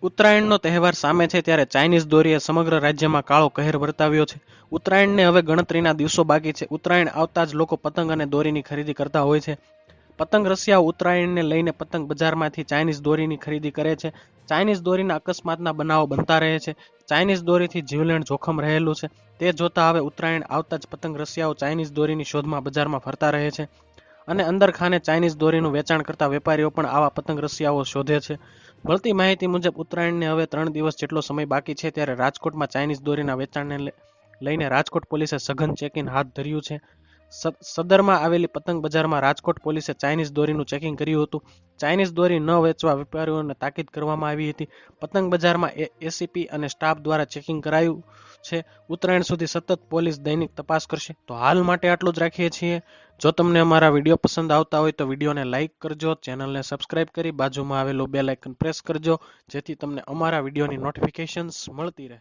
ઉત્તરાયણનો તહેવાર સામે છે ત્યારે ચાઇનીઝ દોરીએ સમગ્ર રાજ્યમાં કાળો કહેર વર્તાવ્યો છે. ઉત્તરાયણને હવે ગણતરીના દિવસો બાકી છે. ઉત્તરાયણ આવતા જ લોકો પતંગ અને દોરીની ખરીદી કરતા હોય છે. પતંગ રસિયાઓ ઉત્તરાયણને લઈને પતંગ બજારમાંથી ચાઇનીઝ દોરીની ખરીદી કરે છે. ચાઇનીઝ દોરીના અકસ્માતના બનાવો બનતા રહે છે. ચાઇનીઝ દોરીથી જીવલેણ જોખમ રહેલું છે. તે જોતા હવે ઉત્તરાયણ આવતા જ પતંગ રસિયાઓ ચાઇનીઝ દોરીની શોધમાં બજારમાં ફરતા રહે છે. અને અંદરખાને ચાઇનીઝ દોરીનું વેચાણ કરતા વેપારીઓ પણ આવા પતંગ રસિયાઓ શોધે છે. મળતી માહિતી મુજબ ઉત્તરાયણને હવે 3 દિવસ જેટલો સમય બાકી છે ત્યારે રાજકોટમાં ચાઇનીઝ દોરીના વેચાણને લઈને રાજકોટ પોલીસે સઘન ચેકિંગ હાથ ધર્યું છે. સદરમાં આવેલી પતંગ બજારમાં રાજકોટ પોલીસે ચાઇનીઝ દોરીનું ચેકિંગ કર્યું હતું. ચાઇનીઝ દોરી ન વેચવા વેપારીઓને તાકીદ કરવામાં આવી હતી. પતંગ બજારમાં એસીપી અને સ્ટાફ દ્વારા ચેકિંગ કરાયું છે. ઉત્તરાયણ સુધી સતત પોલીસ દૈનિક તપાસ કરશે. તો હાલ માટે આટલું જ રાખીએ છીએ. જો તમને અમારા વિડીયો પસંદ આવતા હોય તો વિડીયોને લાઇક કરજો, ચેનલને સબસ્ક્રાઇબ કરી બાજુમાં આવેલું બેલ આઇકન પ્રેસ કરજો, જેથી તમને અમારા વિડીયોની નોટિફિકેશન્સ મળતી રહે.